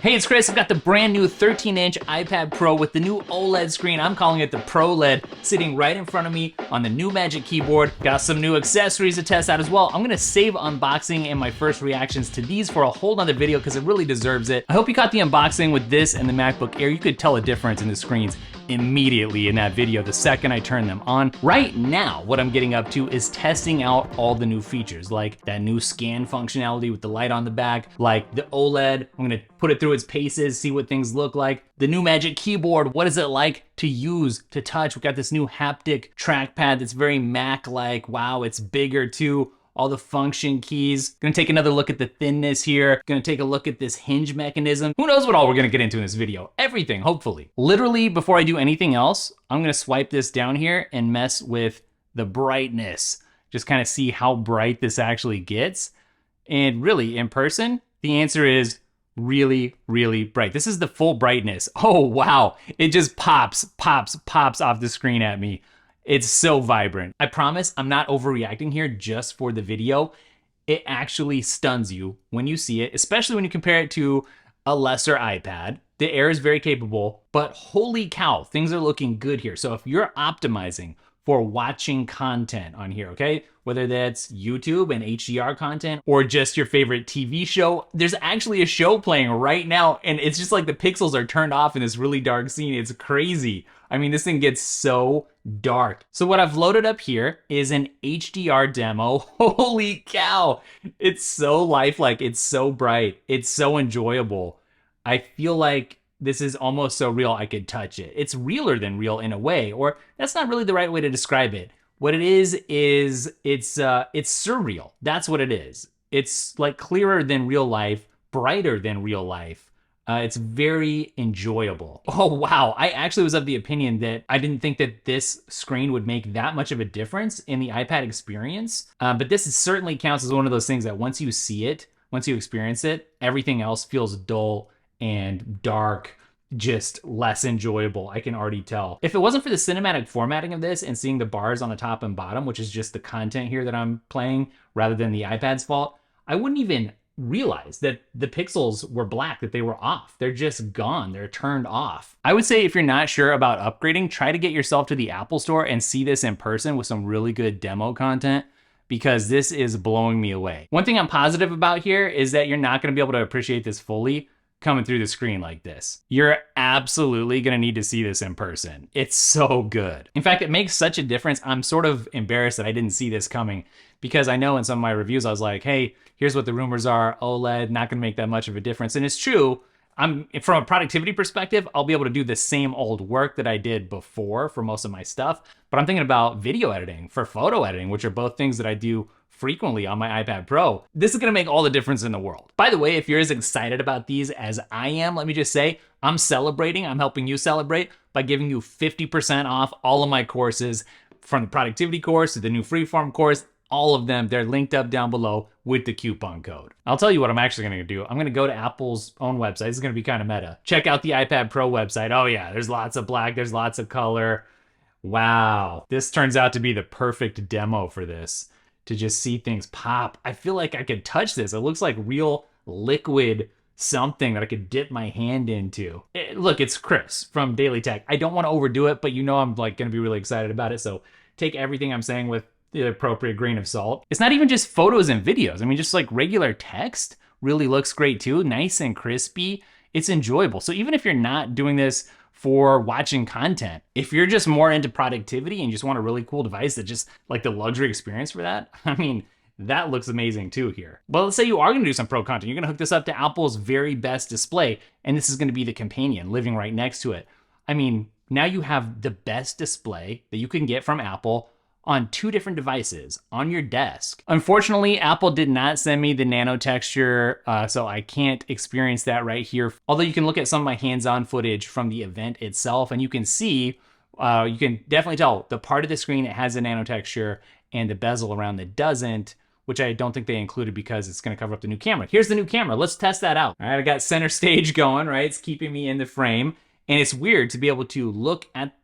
Hey, it's Chris. I've got the brand new 13-inch iPad Pro with the new OLED screen. I'm calling it the ProLED, sitting right in front of me on the new Magic Keyboard. Got some new accessories to test out as well. I'm gonna save unboxing and my first reactions to these for a whole nother video because it really deserves it. I hope you caught the unboxing with this and the MacBook Air. You could tell a difference in the screens immediately in that video the second I turn them on. Right now, what I'm getting up to is testing out all the new features, like that new scan functionality with the light on the back, like the OLED. I'm gonna put it through its paces, see what things look like. The new Magic Keyboard, what is it like to use, to touch? We got this new haptic trackpad that's very Mac-like. Wow, it's bigger too. All the function keys. Gonna take another look at the thinness here. Gonna take a look at this hinge mechanism. Who knows what all we're gonna get into in this video? Everything, hopefully. Literally, before I do anything else, I'm gonna swipe this down here and mess with the brightness. Just kind of see how bright this actually gets. And really, in person, the answer is really, really bright. This is the full brightness. Oh, wow. It just pops off the screen at me. It's so vibrant. I promise I'm not overreacting here just for the video. It actually stuns you when you see it, especially when you compare it to a lesser iPad. The Air is very capable, but holy cow, things are looking good here. So if you're optimizing for watching content on here, okay? Whether that's YouTube and HDR content or just your favorite TV show, there's actually a show playing right now and it's just like the pixels are turned off in this really dark scene. It's crazy. I mean, this thing gets so dark. So what I've loaded up here is an HDR demo. Holy cow. It's so lifelike. It's so bright. It's so enjoyable. I feel like this is almost so real I could touch it. It's realer than real in a way, or that's not really the right way to describe it. What it is it's surreal. That's what it is. It's like clearer than real life, brighter than real life. It's very enjoyable. Oh, wow. I actually was of the opinion that I didn't think that this screen would make that much of a difference in the iPad experience. But this certainly counts as one of those things that once you see it, once you experience it, everything else feels dull and dark, just less enjoyable. I can already tell. If it wasn't for the cinematic formatting of this and seeing the bars on the top and bottom, which is just the content here that I'm playing rather than the iPad's fault, I wouldn't even realize that the pixels were black, that they were off. They're just gone. They're turned off. I would say if you're not sure about upgrading, try to get yourself to the Apple Store and see this in person with some really good demo content, because this is blowing me away. One thing I'm positive about here is that you're not gonna be able to appreciate this fully coming through the screen like this. You're absolutely gonna need to see this in person. It's so good. In fact, it makes such a difference. I'm sort of embarrassed that I didn't see this coming because I know in some of my reviews, I was like, hey, here's what the rumors are, OLED, not gonna make that much of a difference. And it's true. From a productivity perspective, I'll be able to do the same old work that I did before for most of my stuff, but I'm thinking about video editing, for photo editing, which are both things that I do frequently on my iPad Pro. This is gonna make all the difference in the world. By the way, if you're as excited about these as I am, let me just say, I'm celebrating, I'm helping you celebrate by giving you 50% off all of my courses, from the productivity course to the new freeform course, all of them, they're linked up down below with the coupon code. I'll tell you what I'm actually gonna do. I'm gonna go to Apple's own website. This is gonna be kind of meta. Check out the iPad Pro website. Oh yeah, there's lots of black, there's lots of color. Wow, this turns out to be the perfect demo for this, to just see things pop. I feel like I could touch this. It looks like real liquid something that I could dip my hand into. Look, it's Chris from Daily Tech. I don't want to overdo it, but you know I'm like gonna be really excited about it, so take everything I'm saying with the appropriate grain of salt. It's not even just photos and videos. I mean, just like regular text really looks great too, nice and crispy. It's enjoyable. So even if you're not doing this for watching content, if you're just more into productivity and you just want a really cool device that just like the luxury experience for that, I mean, that looks amazing too here. But let's say you are gonna do some pro content. You're gonna hook this up to Apple's very best display, and this is gonna be the companion living right next to it. I mean, now you have the best display that you can get from Apple on two different devices on your desk. Unfortunately, Apple did not send me the nano texture, so I can't experience that right here. Although you can look at some of my hands-on footage from the event itself, and you can see, you can definitely tell the part of the screen that has a nano texture and the bezel around that doesn't, which I don't think they included because it's gonna cover up the new camera. Here's the new camera, let's test that out. All right, I got center stage going, right? It's keeping me in the frame. And it's weird to be able to look at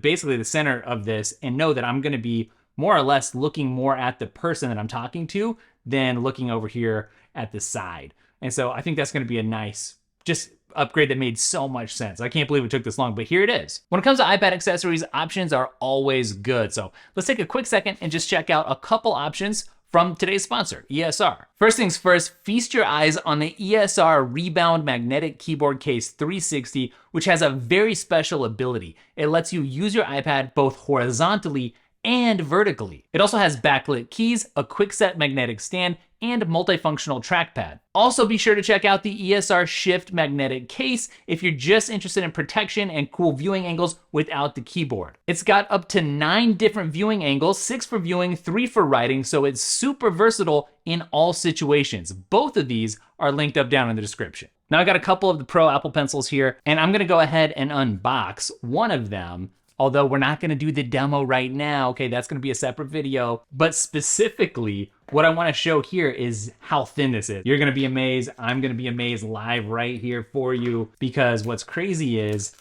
basically the center of this and know that I'm gonna be more or less looking more at the person that I'm talking to than looking over here at the side. And so I think that's gonna be a nice, just upgrade that made so much sense. I can't believe it took this long, but here it is. When it comes to iPad accessories, options are always good. So let's take a quick second and just check out a couple options from today's sponsor, ESR. First things first, feast your eyes on the ESR Rebound Magnetic Keyboard Case 360, which has a very special ability. It lets you use your iPad both horizontally and vertically. It also has backlit keys, a quick-set magnetic stand, and multifunctional trackpad. Also be sure to check out the ESR Shift magnetic case if you're just interested in protection and cool viewing angles without the keyboard. It's got up to 9 different viewing angles, 6 for viewing, 3 for writing, so it's super versatile in all situations. Both of these are linked up down in the description. Now I got a couple of the Pro Apple Pencils here, and I'm gonna go ahead and unbox one of them. Although we're not gonna do the demo right now, okay, that's gonna be a separate video. But specifically, what I wanna show here is how thin this is. You're gonna be amazed, I'm gonna be amazed live right here for you, because what's crazy is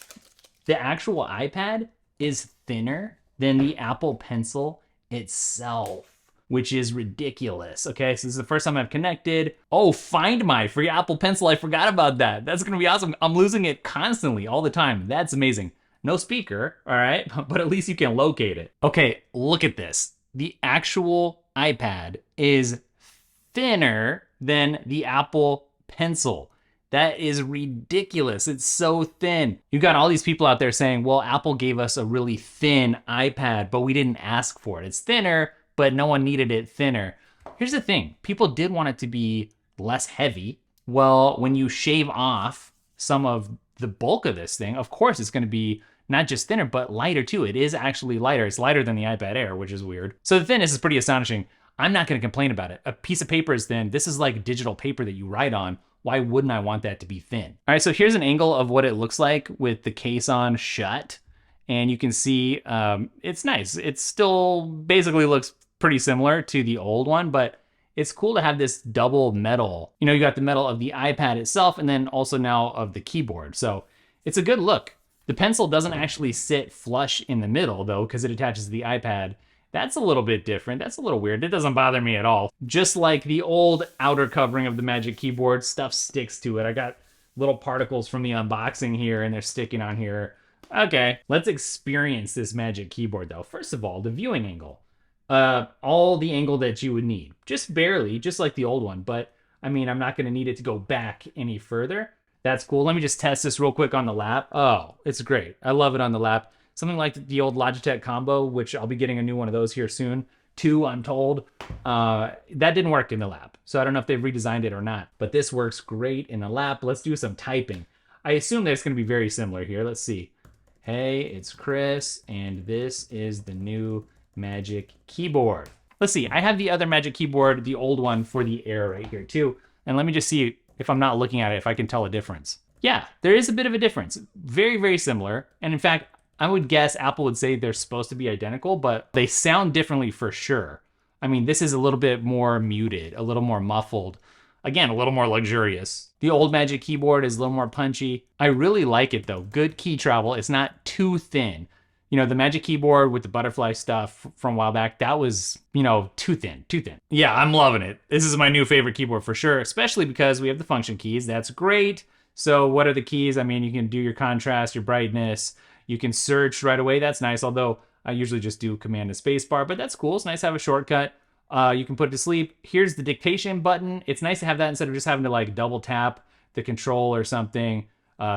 the actual iPad is thinner than the Apple Pencil itself, which is ridiculous, okay? So this is the first time I've connected. Oh, Find My for your Apple Pencil, I forgot about that. That's gonna be awesome. I'm losing it constantly, all the time. That's amazing. No speaker, all right, but at least you can locate it. Okay, look at this. The actual iPad is thinner than the Apple Pencil. That is ridiculous. It's so thin. You got all these people out there saying, well, Apple gave us a really thin iPad, but we didn't ask for it. It's thinner, but no one needed it thinner. Here's the thing. People did want it to be less heavy. Well, when you shave off some of the bulk of this thing, of course it's gonna be not just thinner, but lighter too. It is actually lighter. It's lighter than the iPad Air, which is weird. So the thinness is pretty astonishing. I'm not gonna complain about it. A piece of paper is thin. This is like digital paper that you write on. Why wouldn't I want that to be thin? All right, so here's an angle of what it looks like with the case on shut. And you can see it's nice. It still basically looks pretty similar to the old one, but it's cool to have this double metal. You know, you got the metal of the iPad itself and then also now of the keyboard. So it's a good look. The pencil doesn't actually sit flush in the middle though, because it attaches to the iPad. That's a little bit different. That's a little weird. It doesn't bother me at all. Just like the old outer covering of the Magic Keyboard, stuff sticks to it. I got little particles from the unboxing here and they're sticking on here. Okay, let's experience this Magic Keyboard though. First of all, the viewing angle. All the angle that you would need. Just barely, just like the old one, but I mean, I'm not gonna need it to go back any further. That's cool. Let me just test this real quick on the lap. Oh, it's great. I love it on the lap. Something like the old Logitech Combo, which I'll be getting a new one of those here soon. 2, I'm told. That didn't work in the lap, so I don't know if they've redesigned it or not, but this works great in the lap. Let's do some typing. I assume that it's gonna be very similar here. Let's see. Hey, it's Chris, and this is the new Magic Keyboard. Let's see, I have the other Magic Keyboard, the old one for the Air right here too. And let me just see if I'm not looking at it, if I can tell a difference. Yeah, there is a bit of a difference. Very, very similar. And in fact, I would guess Apple would say they're supposed to be identical, but they sound differently for sure. I mean, this is a little bit more muted, a little more muffled. Again, a little more luxurious. The old Magic Keyboard is a little more punchy. I really like it though. Good key travel. It's not too thin. You know, the Magic Keyboard with the butterfly stuff from a while back, that was, you know, too thin. Yeah, I'm loving it. This is my new favorite keyboard for sure, especially because we have the function keys. That's great. So what are the keys? I mean, you can do your contrast, your brightness. You can search right away. That's nice, although I usually just do Command and Space Bar, but that's cool. It's nice to have a shortcut. You can put it to sleep. Here's the dictation button. It's nice to have that instead of just having to like double tap the control or something.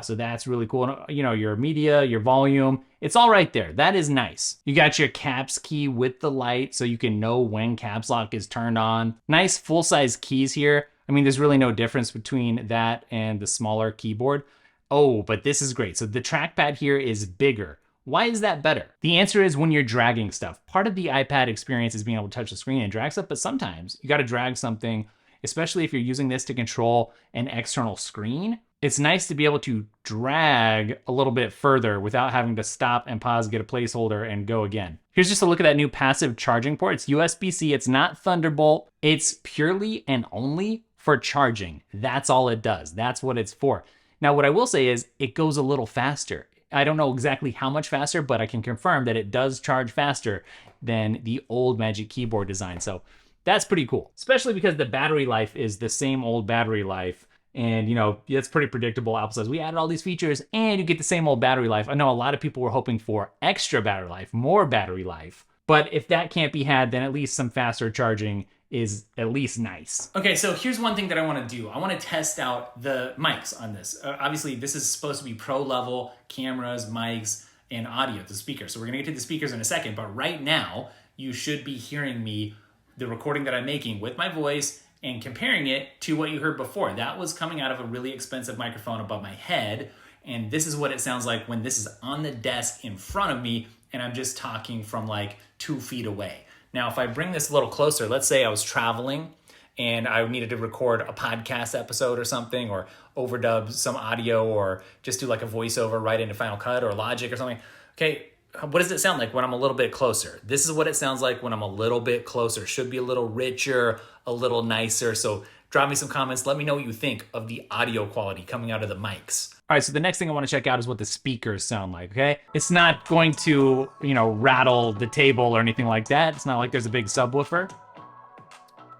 So that's really cool. You know, your media, your volume, it's all right there. That is nice. You got your caps key with the light so you can know when caps lock is turned on. Nice full-size keys here. I mean, there's really no difference between that and the smaller keyboard. Oh, but this is great. So the trackpad here is bigger. Why is that better? The answer is when you're dragging stuff. Part of the iPad experience is being able to touch the screen and drag stuff, but sometimes you got to drag something, especially if you're using this to control an external screen. It's nice to be able to drag a little bit further without having to stop and pause, get a placeholder, and go again. Here's just a look at that new passive charging port. It's USB-C, it's not Thunderbolt. It's purely and only for charging. That's all it does. That's what it's for. Now, what I will say is it goes a little faster. I don't know exactly how much faster, but I can confirm that it does charge faster than the old Magic Keyboard design. So that's pretty cool, especially because the battery life is the same old battery life And, you know, it's pretty predictable. Apple says, we added all these features and you get the same old battery life. I know a lot of people were hoping for extra battery life, more battery life. But if that can't be had, then at least some faster charging is at least nice. Okay, so here's one thing that I want to do. I want to test out the mics on this. Obviously, this is supposed to be pro level cameras, mics, and audio, the speakers. So we're going to get to the speakers in a second. But right now, you should be hearing me, the recording that I'm making with my voice, and comparing it to what you heard before. That was coming out of a really expensive microphone above my head. And this is what it sounds like when this is on the desk in front of me and I'm just talking from like 2 feet away. Now, if I bring this a little closer, let's say I was traveling and I needed to record a podcast episode or something, or overdub some audio, or just do like a voiceover right into Final Cut or Logic or something. Okay, what does it sound like when I'm a little bit closer? This is what it sounds like when I'm a little bit closer. Should be a little richer, a little nicer. So drop me some comments. Let me know what you think of the audio quality coming out of the mics. All right, so the next thing I want to check out is what the speakers sound like, okay? It's not going to, you know, rattle the table or anything like that. It's not like there's a big subwoofer.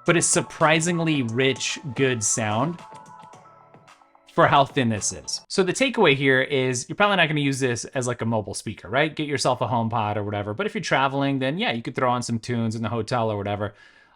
But it's surprisingly rich, good sound for how thin this is. So the takeaway here is you're probably not going to use this as like a mobile speaker, right? Get yourself a HomePod or whatever. But if you're traveling, then yeah, you could throw on some tunes in the hotel or whatever.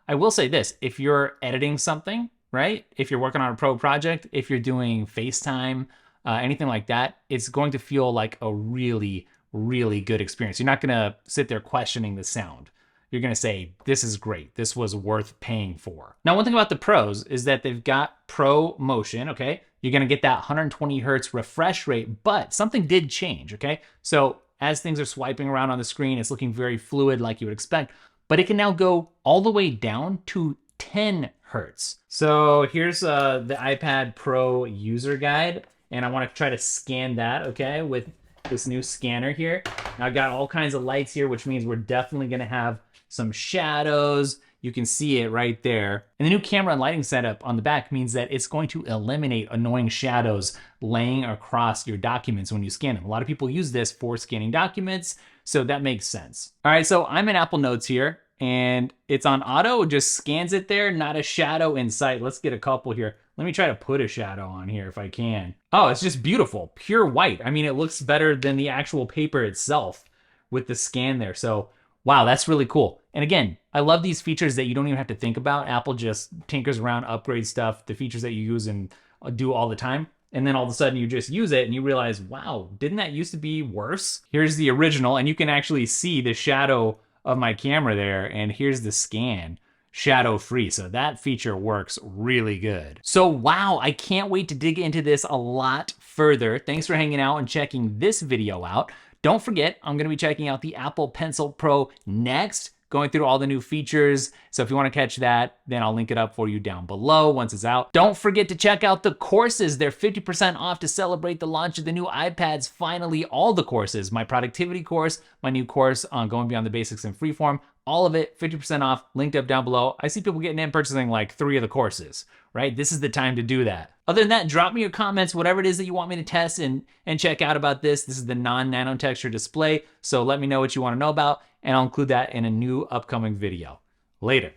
I will say this, if you're editing something, right? If you're working on a pro project, if you're doing FaceTime, anything like that, it's going to feel like a really, really good experience. You're not going to sit there questioning the sound. You're going to say, this is great. This was worth paying for. Now, one thing about the Pros is that they've got Pro Motion, okay? You're going to get that 120 hertz refresh rate, but something did change, okay? So as things are swiping around on the screen, it's looking very fluid like you would expect, but it can now go all the way down to 10 hertz. So here's the iPad Pro user guide, and I want to try to scan that, okay, with this new scanner here. Now I've got all kinds of lights here, which means we're definitely going to have some shadows. You can see it right there. And the new camera and lighting setup on the back means that it's going to eliminate annoying shadows laying across your documents when you scan them. A lot of people use this for scanning documents, so that makes sense. All right, so I'm in Apple Notes here, and it's on auto. It just scans it there, not a shadow in sight. Let's get a couple here. Let me try to put a shadow on here if I can. Oh, it's just beautiful, pure white. I mean, it looks better than the actual paper itself with the scan there. So wow, that's really cool. And again, I love these features that you don't even have to think about. Apple just tinkers around, upgrades stuff, the features that you use and do all the time. And then all of a sudden you just use it and you realize, wow, didn't that used to be worse? Here's the original, and you can actually see the shadow of my camera there. And here's the scan, shadow free. So that feature works really good. So wow, I can't wait to dig into this a lot further. Thanks for hanging out and checking this video out. Don't forget, I'm going to be checking out the Apple Pencil Pro next, going through all the new features. So if you want to catch that, then I'll link it up for you down below once it's out. Don't forget to check out the courses. They're 50% off to celebrate the launch of the new iPads. Finally, all the courses, my productivity course, my new course on going beyond the basics in freeform, all of it 50% off, linked up down below. I see people getting in purchasing like 3 of the courses, right? This is the time to do that. Other than that, drop me your comments, whatever it is that you want me to test and check out about this. This is the non-nano texture display, so let me know what you want to know about, and I'll include that in a new upcoming video. Later.